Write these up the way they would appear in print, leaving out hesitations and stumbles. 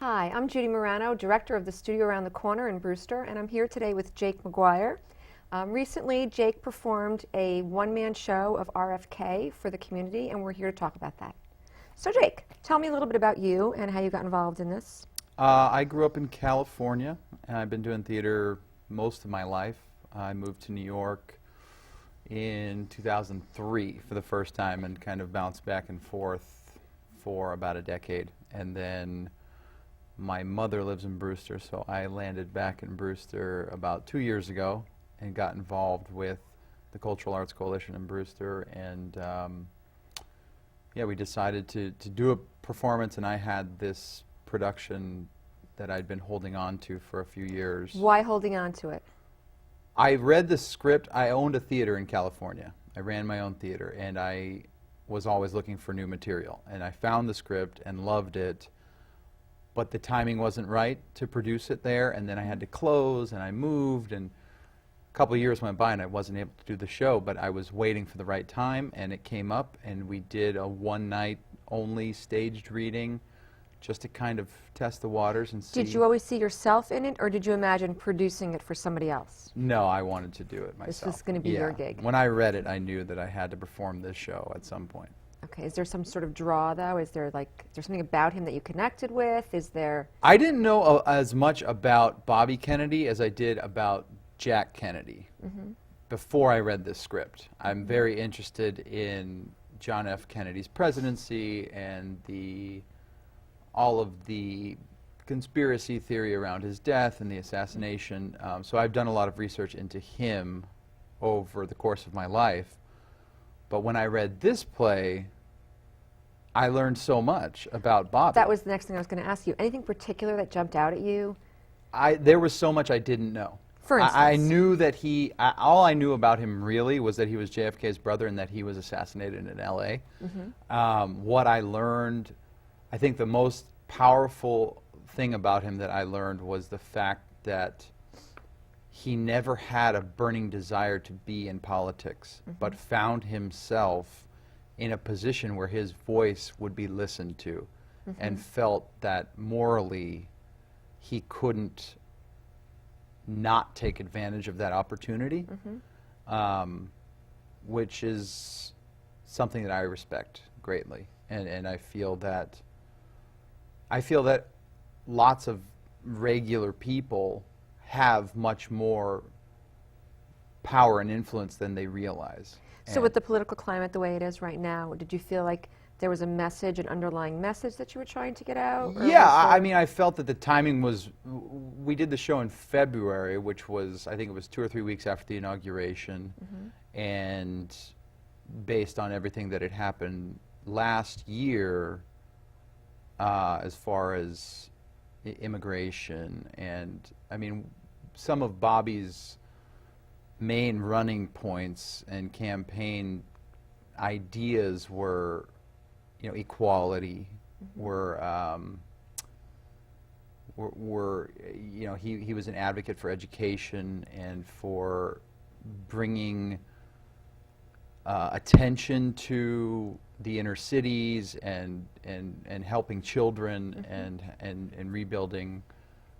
Hi, I'm Judy Morano, director of the Studio Around the Corner in Brewster, and I'm here today with Jake McGuire. Recently, Jake performed a one-man show of RFK for the community, and we're here to talk about that. So Jake, tell me a little bit about you and how you got involved in this. I grew up in California, and I've been doing theater most of my life. I moved to New York in 2003 for the first time and kind of bounced back and forth for about a decade. And then my mother lives in Brewster, so I landed back in Brewster about 2 years ago and got involved with the Cultural Arts Coalition in Brewster. And yeah, we decided to do a performance, and I had this production that I'd been holding on to for a few years. Why holding on to it? I read the script. I owned a theater in California. I ran my own theater, and I was always looking for new material. And I found the script and loved it, but the timing wasn't right to produce it there, and then I had to close, and I moved, and a couple of years went by, and I wasn't able to do the show, but I was waiting for the right time, and it came up, and we did a one-night only staged reading just to kind of test the waters and see. Did you always see yourself in it, or did you imagine producing it for somebody else? No, I wanted to do it myself. This was going to be your gig. When I read it, I knew that I had to perform this show at some point. Okay, is there some sort of draw, though? Is there something about him that you connected with? Is there... I didn't know as much about Bobby Kennedy as I did about Jack Kennedy before I read this script. I'm very interested in John F. Kennedy's presidency and all of the conspiracy theory around his death and the assassination. So I've done a lot of research into him over the course of my life. But when I read this play, I learned so much about Bobby. That was the next thing I was going to ask you. Anything particular that jumped out at you? There was so much I didn't know. For instance? I knew that all I knew about him really was that he was JFK's brother and that he was assassinated in L.A. What I learned, I think the most powerful thing about him that I learned was the fact that he never had a burning desire to be in politics, but found himself in a position where his voice would be listened to, and felt that morally he couldn't not take advantage of that opportunity, which is something that I respect greatly. And I feel that lots of regular people have much more power and influence than they realize. So with the political climate the way it is right now, did you feel like there was a message, an underlying message that you were trying to get out? Yeah, I mean, I felt that the timing was, we did the show in February, which was, I think it was 2 or 3 weeks after the inauguration, and based on everything that had happened last year, as far as immigration, and I mean, some of Bobby's main running points and campaign ideas were, you know, equality, were you know, he was an advocate for education and for bringing attention to the inner cities and helping children and rebuilding,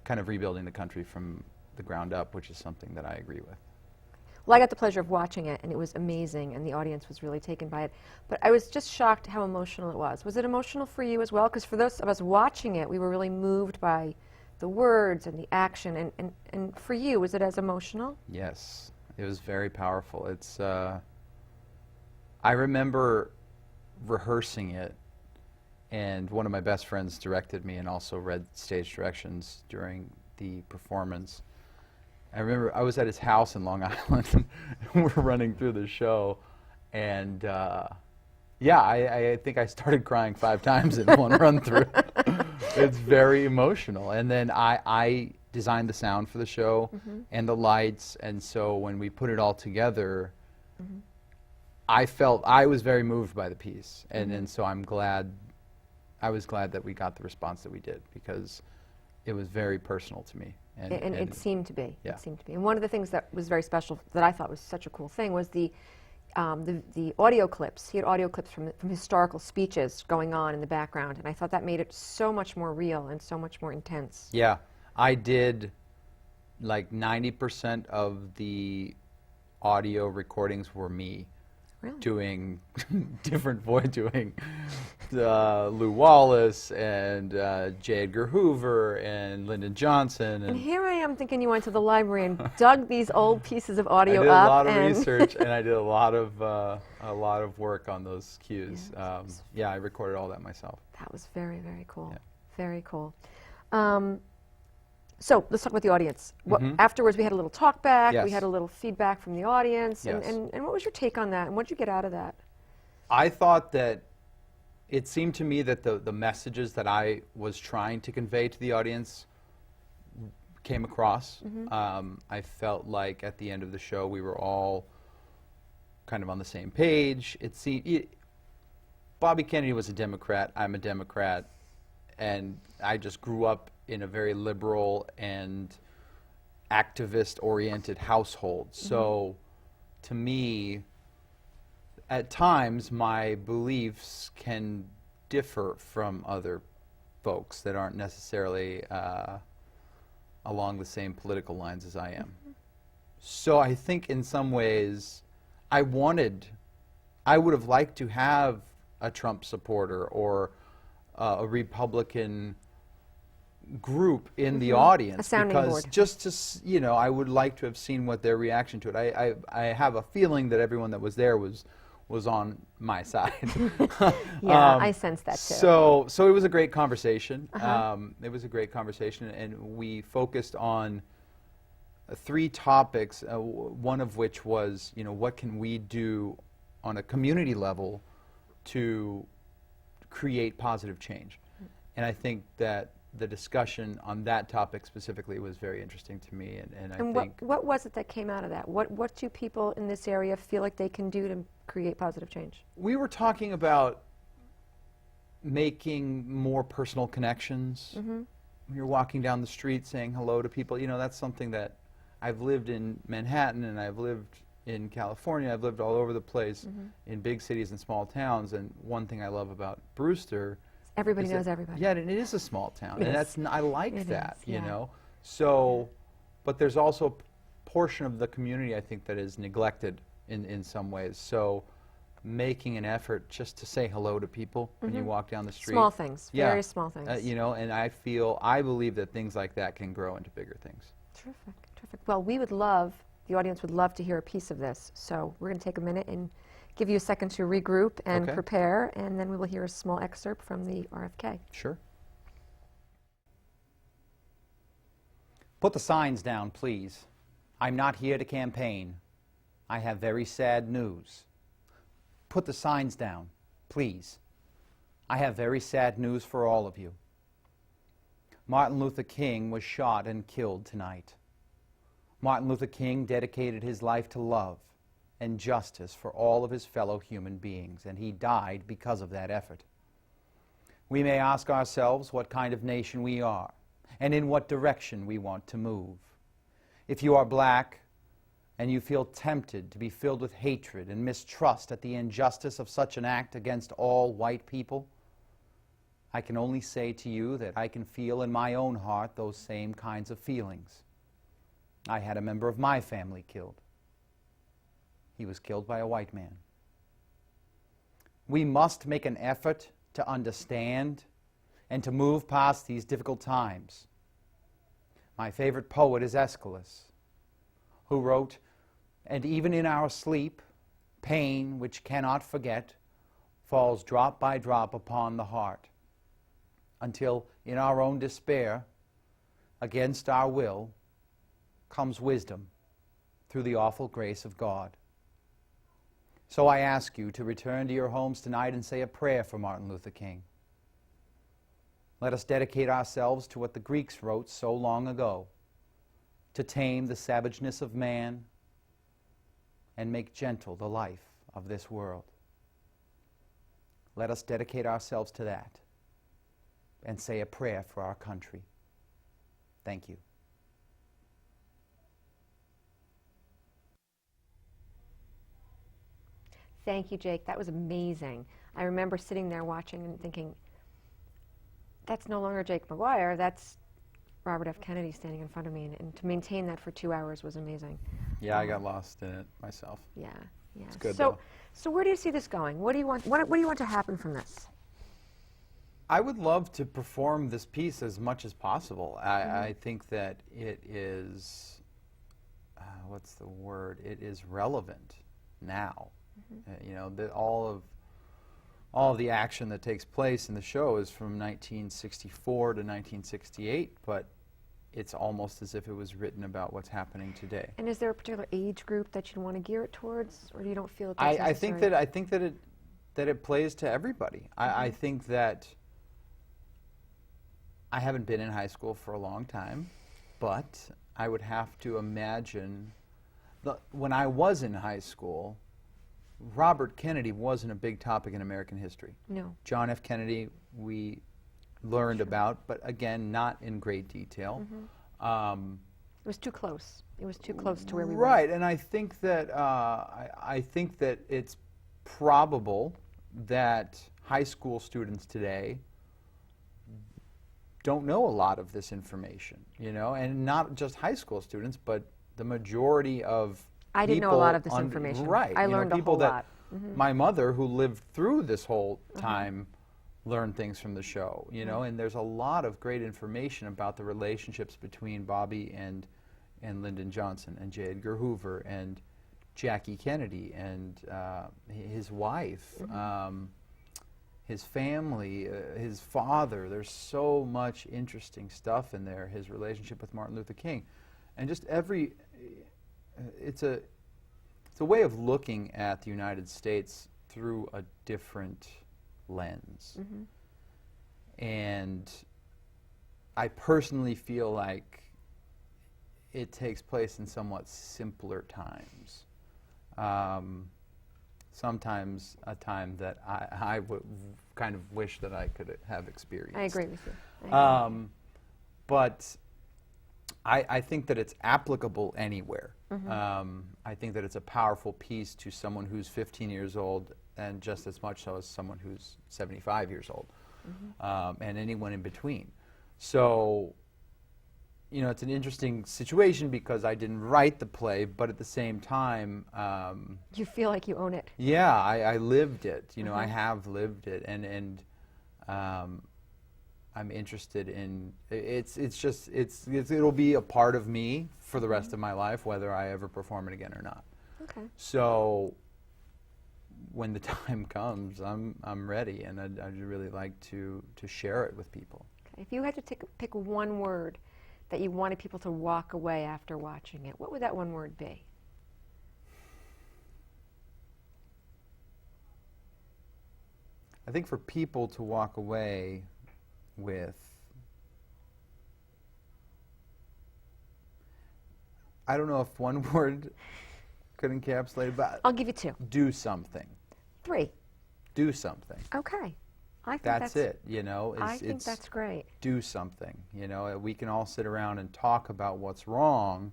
kind of rebuilding the country from the ground up, which is something that I agree with. Well, I got the pleasure of watching it, and it was amazing, and the audience was really taken by it. But I was just shocked how emotional it was. Was it emotional for you as well? Because for those of us watching it, we were really moved by the words and the action. And for you, was it as emotional? Yes, it was very powerful. It's, I remember rehearsing it, and one of my best friends directed me and also read stage directions during the performance. I remember I was at his house in Long Island, and we're running through the show, and yeah, I think I started crying 5 times in one run through. It's very emotional. And then I designed the sound for the show and the lights, and so when we put it all together, I was very moved by the piece, and so I was glad that we got the response that we did, because it was very personal to me. And it seemed to be. Yeah. It seemed to be. And one of the things that was very special, that I thought was such a cool thing, was the audio clips. He had audio clips from historical speeches going on in the background, and I thought that made it so much more real and so much more intense. Yeah, I did like 90% of the audio recordings were me. Really? Doing different voice, doing Lew Wallace and J. Edgar Hoover and Lyndon Johnson. And here I am thinking you went to the library and dug these old pieces of audio up. I did a lot of research and I did a lot of work on those cues. Yeah, I recorded all that myself. That was very, very cool. Yeah. Very cool. So let's talk about the audience. Afterwards, we had a little talk back. Yes. We had a little feedback from the audience. Yes. And what was your take on that? And what did you get out of that? I thought that it seemed to me that the messages that I was trying to convey to the audience came across. I felt like at the end of the show we were all kind of on the same page. Bobby Kennedy was a Democrat. I'm a Democrat. And I just grew up in a very liberal and activist-oriented household. So, to me, at times, my beliefs can differ from other folks that aren't necessarily along the same political lines as I am. So I think in some ways, I would have liked to have a Trump supporter or a Republican group in the audience, a sounding because board. just to I would like to have seen what their reaction to it. I have a feeling that everyone that was there was on my side. Yeah, I sensed that too. So it was a great conversation. It was a great conversation, and we focused on 3 topics. One of which was, what can we do on a community level to create positive change? And I think that the discussion on that topic specifically was very interesting to me, and I think... what was it that came out of that? What do people in this area feel like they can do to create positive change? We were talking about making more personal connections. When you're walking down the street saying hello to people, that's something that I've lived in Manhattan, and I've lived in California, I've lived all over the place in big cities and small towns, and one thing I love about Brewster... Everybody knows everybody. Yeah, and it is a small town, and I like that, is, yeah. So, but there's also a portion of the community, I think, that is neglected in some ways. So, making an effort just to say hello to people when you walk down the street. Small things, very small things. And I believe that things like that can grow into bigger things. Terrific, terrific. Well, the audience would love to hear a piece of this. So we're going to take a minute and give you a second to regroup and prepare, and then we will hear a small excerpt from the RFK. Sure. Put the signs down, please. I'm not here to campaign. I have very sad news. Put the signs down, please. I have very sad news for all of you. Martin Luther King was shot and killed tonight. Martin Luther King dedicated his life to love and justice for all of his fellow human beings, and he died because of that effort. We may ask ourselves what kind of nation we are and in what direction we want to move. If you are black and you feel tempted to be filled with hatred and mistrust at the injustice of such an act against all white people, I can only say to you that I can feel in my own heart those same kinds of feelings. I had a member of my family killed. He was killed by a white man. We must make an effort to understand and to move past these difficult times. My favorite poet is Aeschylus, who wrote, "And even in our sleep, pain which cannot forget falls drop by drop upon the heart, until in our own despair, against our will, comes wisdom through the awful grace of God." So I ask you to return to your homes tonight and say a prayer for Martin Luther King. Let us dedicate ourselves to what the Greeks wrote so long ago, to tame the savageness of man and make gentle the life of this world. Let us dedicate ourselves to that and say a prayer for our country. Thank you. Thank you, Jake. That was amazing. I remember sitting there watching and thinking, that's no longer Jake McGuire, that's Robert F. Kennedy standing in front of me, and to maintain that for 2 hours was amazing. Yeah, I got lost in it myself. Yeah, yeah. It's good, so, though. so where do you see this going? What do you want? What do you want to happen from this? I would love to perform this piece as much as possible. I think that it is, what's the word? It is relevant now. You know, all of the action that takes place in the show is from 1964 to 1968, but it's almost as if it was written about what's happening today. And is there a particular age group that you'd want to gear it towards, or you don't feel that that's I think necessary? that it plays to everybody. I think that I haven't been in high school for a long time, but I would have to imagine when I was in high school, Robert Kennedy wasn't a big topic in American history. No. John F. Kennedy we learned about, but again, not in great detail. It was too close. It was too close to where we were. Right, and I think that I think that it's probable that high school students today don't know a lot of this information, you know, and not just high school students, but the majority of I didn't know a lot of this information. Right. I you know, learned a people whole that lot. My mother, who lived through this whole time, learned things from the show, you know, and there's a lot of great information about the relationships between Bobby and Lyndon Johnson and J. Edgar Hoover and Jackie Kennedy and his wife, his family, his father. There's so much interesting stuff in there, his relationship with Martin Luther King. And just it's a way of looking at the United States through a different lens. And I personally feel like it takes place in somewhat simpler times. Sometimes a time that I would kind of wish that I could have experienced. I agree with you. But I think that it's applicable anywhere. I think that it's a powerful piece to someone who's 15 years old, and just as much so as someone who's 75 years old, and anyone in between. So, you know, it's an interesting situation because I didn't write the play, but at the same time, You feel like you own it. yeah, I lived it. You know, I have lived it, and I'm interested in it'll be a part of me for the rest of my life, whether I ever perform it again or not. Okay. So when the time comes, I'm ready, and I'd really like to share it with people. Okay. If you had to pick one word that you wanted people to walk away after watching it, what would that one word be? I think for people to walk away with, I don't know if one word could encapsulate it, but I'll give you two. do something. 3. Do something. Okay. I think That's it, you know. I think that's great. Do something, you know. We can all sit around and talk about what's wrong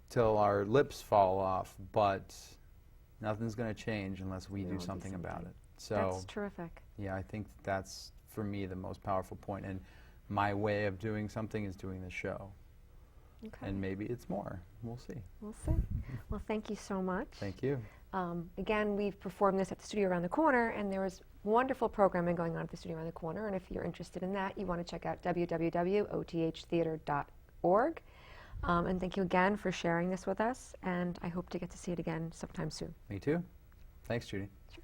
till our lips fall off, but nothing's going to change unless we do something about it. So That's terrific. yeah, I think that's, for me, the most powerful point. And my way of doing something is doing the show. Okay. And maybe it's more. We'll see. We'll see. Well, thank you so much. Thank you. Again, we've performed this at the studio around the corner, and there was wonderful programming going on at the studio around the corner. And if you're interested in that, you want to check out www.oththeater.org. And thank you again for sharing this with us, and I hope to get to see it again sometime soon. Me too. Thanks, Judy. Sure.